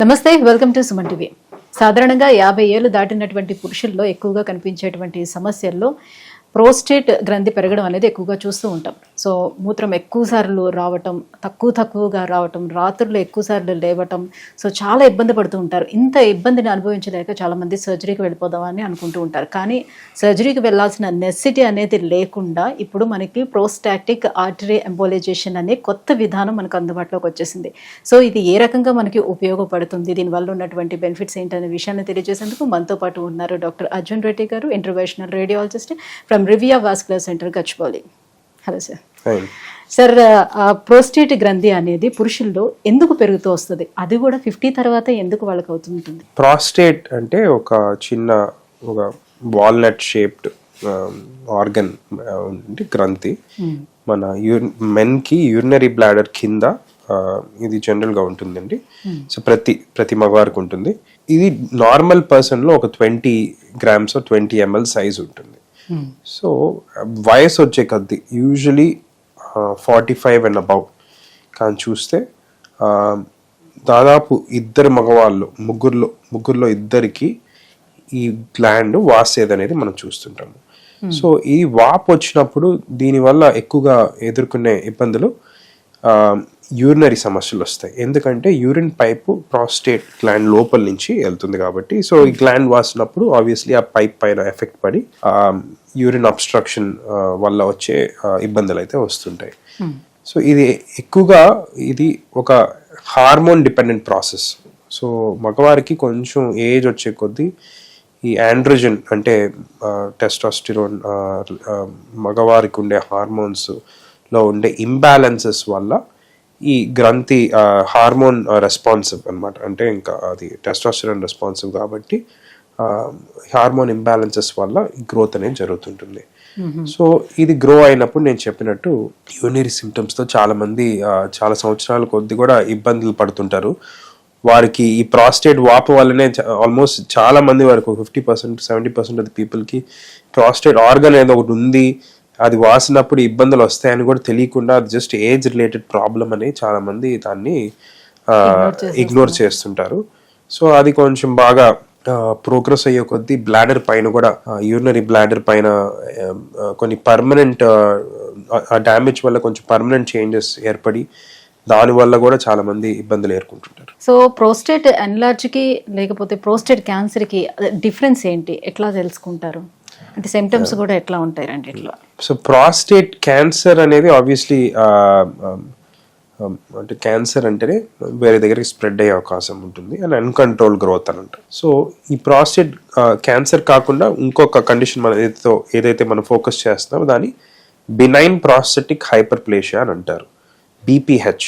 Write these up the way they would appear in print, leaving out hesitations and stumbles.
నమస్తే, welcome to Suman TV. సాధారణంగా 50 ఏళ్ళు దాటినటువంటి పురుషుల్లో ఎక్కువగా కనిపించేటువంటి సమస్యల్లో ప్రోస్టేట్ గ్రంథి పెరగడం అనేది ఎక్కువగా చూస్తూ ఉంటాం. సో మూత్రం ఎక్కువ సార్లు రావటం, తక్కువగా రావటం, రాత్రులు ఎక్కువ సార్లు లేవటం, సో చాలా ఇబ్బంది పడుతూ ఉంటారు. ఇంత ఇబ్బందిని అనుభవించలేక చాలామంది సర్జరీకి వెళ్ళిపోదామని అనుకుంటూ ఉంటారు. కానీ సర్జరీకి వెళ్ళాల్సిన నెసెసిటీ అనేది లేకుండా ఇప్పుడు మనకి ప్రోస్టాటిక్ ఆర్టరీ ఎంబోలైజేషన్ అనే కొత్త విధానం మనకు అందుబాటులోకి వచ్చేసింది. సో ఇది ఏ రకంగా మనకి ఉపయోగపడుతుంది, దీనివల్ల ఉన్నటువంటి బెనిఫిట్స్ ఏంటనే విషయాన్ని తెలియజేసేందుకు మనతో పాటు ఉన్నారు డాక్టర్ అర్జున్ రెడ్డి గారు, interventional radiologist from Rivia vascular centre, Gachibowli. Hello sir. Sir, prostate గ్రంథి అనేది పురుషుల్లో ఎందుకు పెరుగుతూ వస్తుంది, అది కూడా 50 తర్వాత ఎందుకు వాళ్ళకి అవుతుంటుంది? ప్రాస్టేట్ అంటే ఒక చిన్న ఒక వాల్నట్ షేప్డ్ ఆర్గన్ గ్రంథి. మన మెన్కి యూరినరీ బ్లాడర్ కింద ఇది జనరల్ గా ఉంటుందండి. సో ప్రతి మగవారికి ఉంటుంది. ఇది నార్మల్ పర్సన్ లో ఒక 20 grams 20 ml సైజ్ ఉంటుంది. సో వయసు వచ్చే కొద్ది యూజువలీ 45 and above కానీ చూస్తే దాదాపు ఇద్దరు మగవాళ్ళు ముగ్గురులో ఇద్దరికి ఈ గ్లాండ్ వాసేది అనేది మనం చూస్తుంటాము. సో ఈ వాపు వచ్చినప్పుడు దీనివల్ల ఎక్కువగా ఎదుర్కొనే ఇబ్బందులు యూరినరీ సమస్యలు వస్తాయి. ఎందుకంటే యూరిన్ పైపు ప్రాస్టేట్ గ్లాండ్ లోపల నుంచి వెళ్తుంది కాబట్టి. సో ఈ గ్లాండ్ వాసినప్పుడు ఆబ్వియస్లీ ఆ పైప్ పైన ఎఫెక్ట్ పడి యూరిన్ అబ్స్ట్రక్షన్ వల్ల వచ్చే ఇబ్బందులు అయితే వస్తుంటాయి. సో ఇది ఎక్కువగా ఇది ఒక హార్మోన్ డిపెండెంట్ ప్రాసెస్. సో మగవారికి కొంచెం ఏజ్ వచ్చే కొద్దీ ఈ ఆండ్రోజన్ అంటే టెస్టోస్టిరోన్ మగవారికి ఉండే హార్మోన్స్ లో ఉండే ఇంబ్యాలెన్సెస్ వల్ల ఈ గ్రంథి హార్మోన్ రెస్పాన్సివ్ అన్నమాట. అంటే ఇంకా అది టెస్టోస్టిరోన్ రెస్పాన్సివ్ కాబట్టి హార్మోన్ ఇంబ్యాలెన్సెస్ వల్ల గ్రోత్ అనేది జరుగుతుంటుంది. సో ఇది గ్రో అయినప్పుడు నేను చెప్పినట్టు యూరినరీ సిమ్టమ్స్ తో చాలా మంది చాలా సంవత్సరాల కొద్ది కూడా ఇబ్బందులు పడుతుంటారు. వారికి ఈ ప్రాస్టేట్ వాపు వల్లనే ఆల్మోస్ట్ చాలా మంది వరకు 50% 70% ఆఫ్ ది పీపుల్ కి ప్రాస్టేట్ ఆర్గన్ అనేది ఒకటి ఉంది, అది వాసినప్పుడు ఇబ్బందులు వస్తాయని కూడా తెలియకుండా అది జస్ట్ ఏజ్ రిలేటెడ్ ప్రాబ్లం అని చాలా మంది దాన్ని ఇగ్నోర్ చేస్తుంటారు. సో అది కొంచెం బాగా ప్రోగ్రెస్ అయ్యే కొద్దీ బ్లాడర్ పైన కూడా యూరినరీ బ్లాడర్ పైన కొన్ని పర్మనెంట్ డ్యామేజ్ వల్ల కొంచెం పర్మనెంట్ చేంజెస్ ఏర్పడి దాని వల్ల కూడా చాలా మంది ఇబ్బందులు ఎదుర్కొంటుంటారు. సో ప్రోస్టేట్ ఎన్లార్జ్ కి లేకపోతే ప్రోస్టేట్ క్యాన్సర్ కి డిఫరెన్స్ ఏంటి, ఎట్లా తెలుసుకుంటారు? అంటే సిమ్టమ్స్ కూడా ఎట్లా ఉంటాయి రెండిట్లో? సో ప్రాస్టేట్ క్యాన్సర్ అనేది ఆబ్వియస్లీ అంటే క్యాన్సర్ అంటేనే వేరే దగ్గరికి స్ప్రెడ్ అయ్యే అవకాశం ఉంటుంది అండ్ అన్కంట్రోల్ గ్రోత్ అని అంటారు. సో ఈ ప్రాస్టేట్ క్యాన్సర్ కాకుండా ఇంకొక కండిషన్ మనం ఏదైతే మనం ఫోకస్ చేస్తున్నామో దాన్ని బినైన్ ప్రాస్టెటిక్ హైపర్ప్లేషియా అని అంటారు, BPH.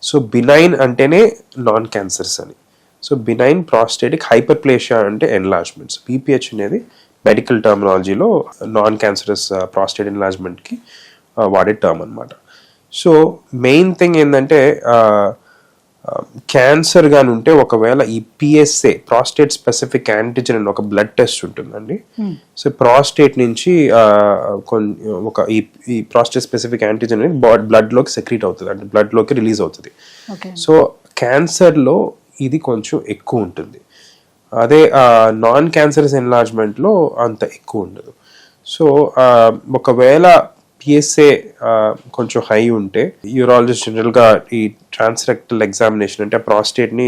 సో బినైన్ అంటేనే నాన్ క్యాన్సర్స్ అని. సో బినైన్ ప్రాస్టెటిక్ హైపర్ప్లేషియా అంటే ఎన్లార్జ్మెంట్స్. BPH అనేది మెడికల్ టర్మినాలజీలో నాన్ క్యాన్సరస్ ప్రాస్టేట్ ఎన్లార్జ్మెంట్ కి వాడే టర్మ్ అనమాట. సో మెయిన్ థింగ్ ఏంటంటే క్యాన్సర్ గాని ఉంటే ఒకవేళ ఈ PSA ప్రాస్టేట్ స్పెసిఫిక్ యాంటిజెన్ అని ఒక బ్లడ్ టెస్ట్ ఉంటుందండి. సో ప్రాస్టేట్ నుంచి ఒక ఈ ప్రాస్టేట్ స్పెసిఫిక్ యాంటిజెన్ అనేది బ్లడ్ లోకి సెక్రీట్ అవుతుంది, అంటే బ్లడ్ లోకి రిలీజ్ అవుతుంది. సో క్యాన్సర్ లో ఇది కొంచెం ఎక్కువ ఉంటుంది, అదే నాన్ క్యాన్సరస్ ఎన్లార్జ్మెంట్ లో అంత ఎక్కువ ఉండదు. సో ఒకవేళ PSA కొంచెం హై ఉంటే యూరాలజిస్ట్ జనరల్ గా ఈ ట్రాన్స్రెక్టల్ ఎగ్జామినేషన్ అంటే ప్రాస్టేట్ ని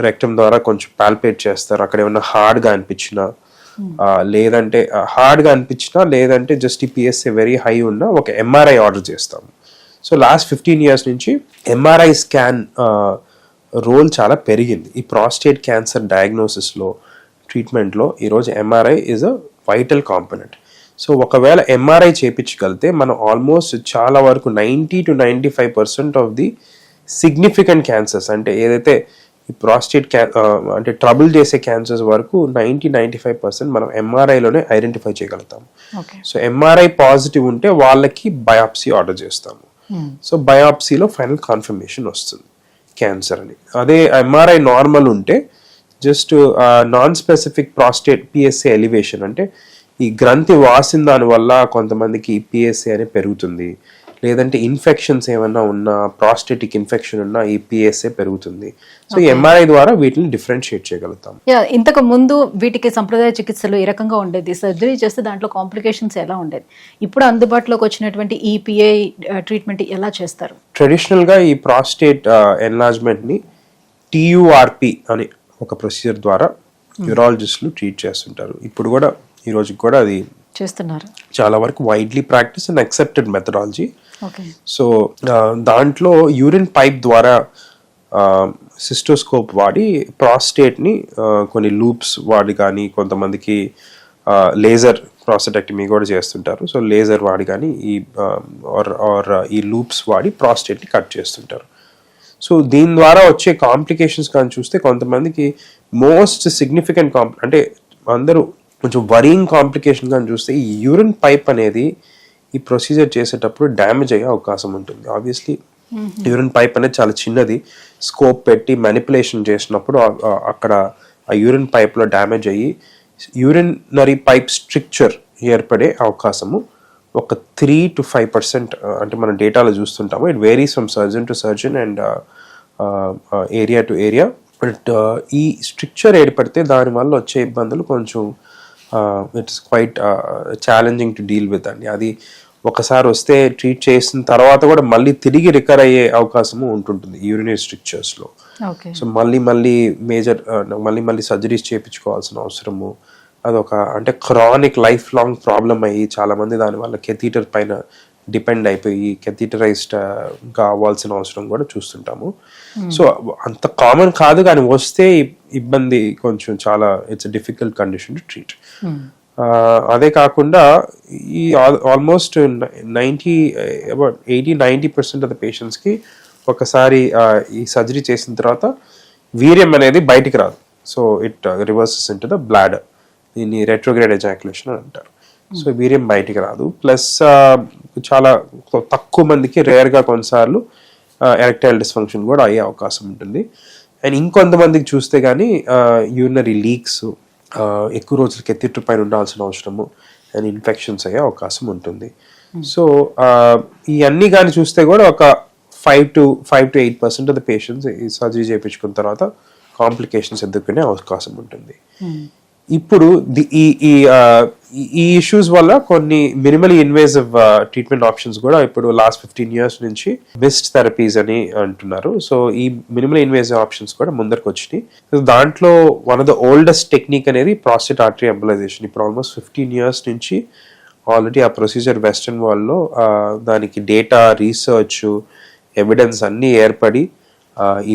రెక్టమ్ ద్వారా కొంచెం పాల్పేట్ చేస్తారు. అక్కడ ఏమన్నా హార్డ్ గా అనిపించినా లేదంటే జస్ట్ ఈ PSA వెరీ హై ఉన్నా ఒక MRI ఆర్డర్ చేస్తాము. సో లాస్ట్ 15 years నుంచి MRI స్కాన్ రోల్ చాలా పెరిగింది ఈ ప్రాస్టేట్ క్యాన్సర్ డయాగ్నోసిస్ లో, ట్రీట్మెంట్ లో. ఈరోజు MRI is a vital component. So ఒకవేళ MRI చేయించగలిగితే మనం ఆల్మోస్ట్ చాలా వరకు 90 to 95% of the significant cancers అంటే ఏదైతే ఈ ప్రాస్టేట్ అంటే ట్రబుల్ చేసే క్యాన్సర్స్ వరకు 90-95% మనం MRIలోనే ఐడెంటిఫై చేయగలుగుతాము. సో MRI పాజిటివ్ ఉంటే వాళ్ళకి బయాప్సీ ఆర్డర్ చేస్తాము. సో బయాప్సీలో ఫైనల్ కన్ఫర్మేషన్ వస్తుంది క్యాన్సర్ అని. అదే MRI నార్మల్ ఉంటే just non specific prostate PSA elevation అంటే ఈ గ్రంథి వాసిన దాని వల్ల కొంతమందికి PSA అనేది పెరుగుతుంది, లేదంటే ఇన్ఫెక్షన్స్ ఏమన్నా ఉన్నా, ప్రాస్టేటిక్ ఇన్ఫెక్షన్ ఉన్నా ఈ పిఎస్ఏ పెరుగుతుంది. సో ఈ ఎంఆర్ఐ ద్వారా వీటిని డిఫరెన్షియేట్ చేయగలుగుతాం. ఇంతకు ముందు వీటికి సంప్రదాయ చికిత్సలు ఏ రకంగా ఉండేది, సర్జరీ చేస్తే దాంట్లో కాంప్లికేషన్స్ ఎలా ఉండేది, ఇప్పుడు అందుబాటులోకి వచ్చినటువంటి ఈ పిఐ ట్రీట్మెంట్ ఎలా చేస్తారు? ట్రెడిషనల్ గా ఈ ప్రాస్టేట్ ఎన్లార్జ్మెంట్ ని TURP అనే ఒక ప్రొసీజర్ ద్వారా యూరాలజిస్టులు ట్రీట్ చేస్తుంటారు. ఇప్పుడు కూడా ఈ రోజుకి కూడా అది చేస్తున్నారు. చాలా వరకు widely practice and accepted methodology. Okay. So దాంట్లో యూరిన్ పైప్ ద్వారా సిస్టోస్కోప్ వాడి ప్రాస్టేట్ని కొన్ని లూప్స్ వాడి కానీ, కొంతమందికి లేజర్ ప్రాస్టెక్టమీ కూడా చేస్తుంటారు. సో లేజర్ వాడి కానీ ఈ లూప్స్ వాడి ప్రాస్టేట్ని కట్ చేస్తుంటారు. సో దీని ద్వారా వచ్చే కాంప్లికేషన్స్ కానీ చూస్తే కొంతమందికి మోస్ట్ సిగ్నిఫికెంట్ అంటే అందరూ కొంచెం వరింగ్ కాంప్లికేషన్ కానీ చూస్తే ఈ యూరిన్ పైప్ అనేది ఈ ప్రొసీజర్ చేసేటప్పుడు డ్యామేజ్ అయ్యే అవకాశం ఉంటుంది. ఆబ్వియస్లీ యూరిన్ పైప్ అనేది చాలా చిన్నది, స్కోప్ పెట్టి మ్యానిపులేషన్ చేసినప్పుడు అక్కడ ఆ యూరిన్ పైప్లో డ్యామేజ్ అయ్యి యూరినరీ పైప్ స్ట్రక్చర్ ఏర్పడే అవకాశము ఒక 3 to 5% అంటే మనం డేటాలో చూస్తుంటాము. It varies from surgeon to surgeon and area to area. But ఈ స్ట్రక్చర్ ఏర్పడితే దానివల్ల వచ్చే ఇబ్బందులు కొంచెం it's quite challenging to deal with అండి. అది ఒకసారి వస్తే ట్రీట్ చేసిన తర్వాత కూడా మళ్ళీ తిరిగి రికవర్ అయ్యే అవకాశము ఉంటుంటుంది యూరినరీ స్ట్రక్చర్స్లో. సో మళ్ళీ మేజర్ మళ్ళీ సర్జరీస్ చేయించుకోవాల్సిన అవసరము, అదొక అంటే క్రానిక్ లైఫ్ లాంగ్ ప్రాబ్లం అయ్యి చాలామంది దానివల్ల కెథీటర్ పైన డిపెండ్ అయిపోయి కెథీటరైజ్డ్ కావాల్సిన అవసరం కూడా చూస్తుంటాము. సో అంత కామన్ కాదు, కానీ వస్తే ఇబ్బంది కొంచెం చాలా it's difficult condition to treat. అదే కాకుండా ఈ ఆల్మోస్ట్ 80-90% ఆఫ్ ద పేషెంట్స్కి ఒకసారి ఈ సర్జరీ చేసిన తర్వాత వీర్యం అనేది బయటికి రాదు. So it reverses in to the bladder. దీన్ని రెట్రోగ్రేడ్ ఎజాక్యులేషన్ అని అంటారు. సో వీర్యం బయటికి రాదు. ప్లస్ చాలా తక్కువ మందికి రేర్గా కొన్నిసార్లు ఎరెక్టైల్ డిస్ఫంక్షన్ కూడా అయ్యే అవకాశం ఉంటుంది. అండ్ ఇంకొంతమందికి చూస్తే కానీ యూరినరీ లీక్స్, ఎక్కువ రోజులు కెథీటర్ పైన ఉండాల్సిన అవసరము అండ్ ఇన్ఫెక్షన్స్ అయ్యే అవకాశం ఉంటుంది. సో ఇవన్నీ కానీ చూస్తే కూడా ఒక 5 to 8% ఆఫ్ ద పేషెంట్స్ ఈ సర్జరీ చేయించుకున్న తర్వాత కాంప్లికేషన్స్ ఎదుర్కొనే అవకాశం ఉంటుంది. ఇప్పుడు ఈ ఇష్యూస్ వల్ల కొన్ని మినిమలీ ఇన్వేజివ్ ట్రీట్మెంట్ ఆప్షన్స్ కూడా ఇప్పుడు లాస్ట్ 15 years నుంచి బెస్ట్ థెరపీస్ అని అంటున్నారు. సో ఈ మినిమలీ ఇన్వేజివ్ ఆప్షన్స్ కూడా ముందరకు వచ్చినాయి. దాంట్లో one of the oldest technique అనేది ప్రాస్టేట్ ఆర్టరీ ఎంబలైజేషన్. ఇప్పుడు ఆల్మోస్ట్ 15 years నుంచి ఆల్రెడీ ఆ ప్రొసీజర్ వెస్టర్న్ వరల్డ్లో దానికి డేటా, రీసెర్చ్, ఎవిడెన్స్ అన్నీ ఏర్పడి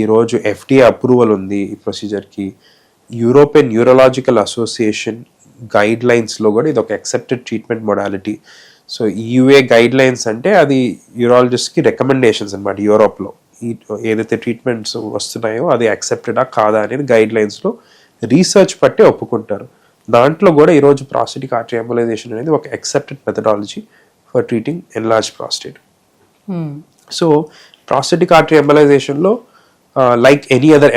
ఈరోజు FDA అప్రూవల్ ఉంది ఈ ప్రొసీజర్కి. యూరోపియన్ న్యూరలాజికల్ అసోసియేషన్ గైడ్ లైన్స్లో కూడా ఇది ఒక accepted treatment modality. So EUA guide lines అంటే అది యూరాలజిస్ట్కి రికమెండేషన్స్ అనమాట. యూరోప్లో ఏదైతే ట్రీట్మెంట్స్ వస్తున్నాయో అది యాక్సెప్టెడా కాదా అనేది గైడ్ లైన్స్లో రీసెర్చ్ పట్టి ఒప్పుకుంటారు. దాంట్లో కూడా ఈరోజు ప్రాస్టేటిక్ ఆర్టరీ ఎంబలైజేషన్ అనేది ఒక accepted methodology for treating enlarge prostate. So prostatic artery ఎంబలైజేషన్లో లైక్ ఎనీ అదర్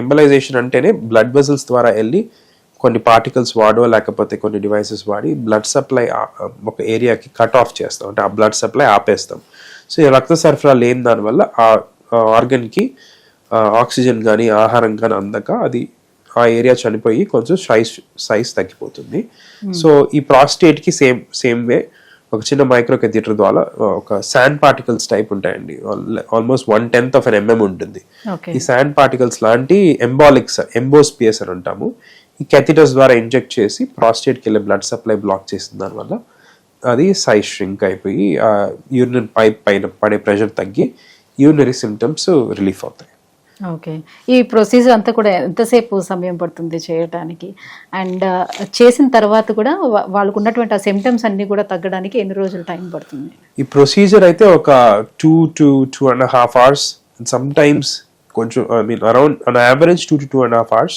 ఎంబలైజేషన్ అంటేనే బ్లడ్ వెజల్స్ ద్వారా వెళ్ళి కొన్ని పార్టికల్స్ వాడో లేకపోతే కొన్ని డివైసెస్ వాడి బ్లడ్ సప్లై ఒక ఏరియాకి కట్ ఆఫ్ చేస్తాం, అంటే ఆ బ్లడ్ సప్లై ఆపేస్తాం. సో ఈ రక్త సరఫరా లేని దానివల్ల ఆ ఆర్గన్కి ఆక్సిజన్ కానీ ఆహారం కానీ అందక అది ఆ ఏరియా చనిపోయి కొంచెం సైజ్ తగ్గిపోతుంది. సో ఈ ప్రాస్టేట్కి సేమ్ వే ఒక చిన్న మైక్రో కెథీటర్ ద్వారా ఒక శాండ్ పార్టికల్స్ టైప్ ఉంటాయండి. ఆల్మోస్ట్ 1/10 of an mm ఉంటుంది. ఈ శాండ్ పార్టికల్స్ లాంటి ఎంబోస్పియర్స్ అని అంటాము. ఈ కెథీటర్స్ ద్వారా ఇంజెక్ట్ చేసి ప్రాస్టేట్కి వెళ్ళే బ్లడ్ సప్లై బ్లాక్ చేసిన దానివల్ల అది సైజ్ ష్రింక్ అయిపోయి యూరినరీ పైప్ పైన పడే ప్రెషర్ తగ్గి యూరినరీ సిమ్టమ్స్ రిలీఫ్ అవుతాయి. ఓకే. ఈ ప్రొసీజర్ అంతా కూడా ఎంతసేపు సమయం పడుతుంది చేయడానికి? అండ్ చేసిన తర్వాత కూడా వాళ్ళకు ఉన్నటువంటి ఆ సిమ్టమ్స్ అన్ని కూడా తగ్గడానికి ఎన్ని రోజులు టైం పడుతుంది? ఈ ప్రొసీజర్ అయితే ఒక 2 to 2.5 hours, సమ్ టైమ్స్ కొంచెం around on average 2 to 2.5 hours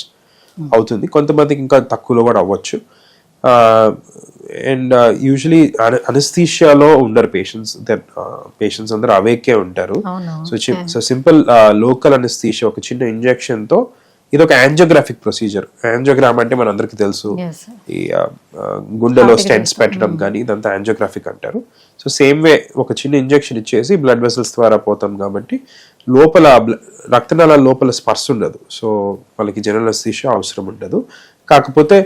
అవుతుంది. కొంతమందికి ఇంకా తక్కువలో కూడా అవ్వచ్చు. అండ్ యూజువలీ అనస్థీషియాలో ఉండరు పేషెంట్స్ అందరూ అవేకే ఉంటారు. సో సింపుల్ లోకల్ అనస్థీషియా ఒక చిన్న ఇంజెక్షన్తో ఇది ఒక యాంజియోగ్రాఫిక్ ప్రొసీజర్. యాంజియోగ్రామ్ అంటే మన అందరికీ తెలుసు, Yes. ఈ గుండెలో స్టెంట్స్ పెట్టడం కానీ ఇదంతా యాంజియోగ్రాఫిక్ అంటారు. సో సేమ్ వే ఒక చిన్న ఇంజెక్షన్ ఇచ్చేసి బ్లడ్ వెసల్స్ ద్వారా పోతాం కాబట్టి లోపల రక్తనాళాల లోపల స్పర్శ ఉండదు. సో వాళ్ళకి జనరల్ అనస్థీషియా అవసరం ఉండదు. కాకపోతే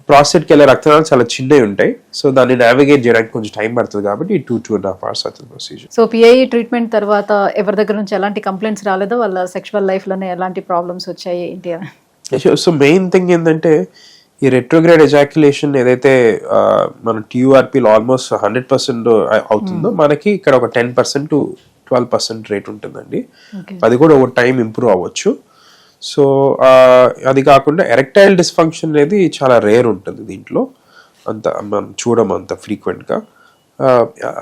ప్రాస్టేట్కి వెళ్ళే రక్తనాళాలు చాలా చిన్నవి ఉంటాయి. సో దాన్ని నావిగేట్ చేయడానికి కొంచెం టైం పడుతుంది కాబట్టి 2.5 hours అవుతుంది ప్రొసీజర్. సో పిఐఈ ట్రీట్మెంట్ తర్వాత ఎవరి దగ్గర నుంచి ఎలాంటి కంప్లైంట్స్ రాలేదో, వాళ్ళ సెక్షువల్ లైఫ్లోనే ఎలాంటి ప్రాబ్లమ్స్ వచ్చాయి ఏంటి అని? సో మెయిన్ థింగ్ ఏంటంటే ఈ రెట్రోగ్రేడ్ ఎజాక్యులేషన్ ఏదైతే మన టీయూఆర్పీలో ఆల్మోస్ట్ 100% అవుతుందో మనకి ఇక్కడ ఒక 10% to 12% రేట్ ఉంటుందండి. అది కూడా ఒక టైం ఇంప్రూవ్ అవ్వచ్చు. సో అది కాకుండా ఎరెక్టైల్ డిస్ఫంక్షన్ అనేది చాలా రేర్ ఉంటుంది దీంట్లో, అంత మనం చూడము అంత ఫ్రీక్వెంట్గా.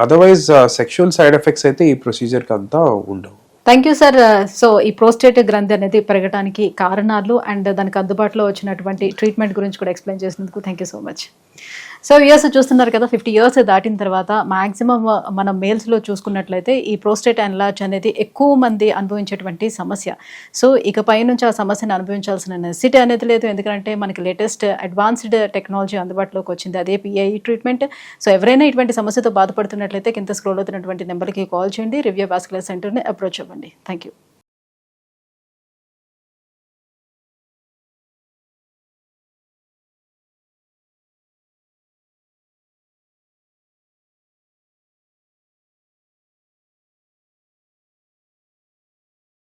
అదర్వైజ్ సెక్షువల్ సైడ్ ఎఫెక్ట్స్ అయితే ఈ ప్రొసీజర్కి అంతా ఉండవు. Thank you sir. సో ఈ ప్రోస్టేట్ గ్రంథి అనేది పెరగడానికి కారణాలు అండ్ దానికి అందుబాటులో వచ్చినటువంటి ట్రీట్మెంట్ గురించి కూడా ఎక్స్ప్లెయిన్ చేసినందుకు thank you so much. So years చూస్తున్నారు కదా, 50 years దాటిన తర్వాత మాక్సిమం మనం మేల్స్లో చూసుకున్నట్లయితే ఈ ప్రోస్టేట్ ఎన్లార్జ్ అనేది ఎక్కువ మంది అనుభవించేటువంటి సమస్య. సో ఇకపై నుంచి ఆ సమస్యను అనుభవించాల్సిన నెసిటీ అనేది లేదు, ఎందుకంటే మనకి లేటెస్ట్ అడ్వాన్స్డ్ టెక్నాలజీ అందుబాటులోకి వచ్చింది, అదే పిఐఈ ట్రీట్మెంట్. సో ఎవరైనా ఇటువంటి సమస్యతో బాధపడుతున్నట్లయితే కింద స్క్రోల్ అవుతున్నటువంటి నెంబర్కి కాల్ చేయండి, రివ్యూ వాస్కులర్ సెంటర్ని అప్రోచ్ అవ్వండి. Thank you.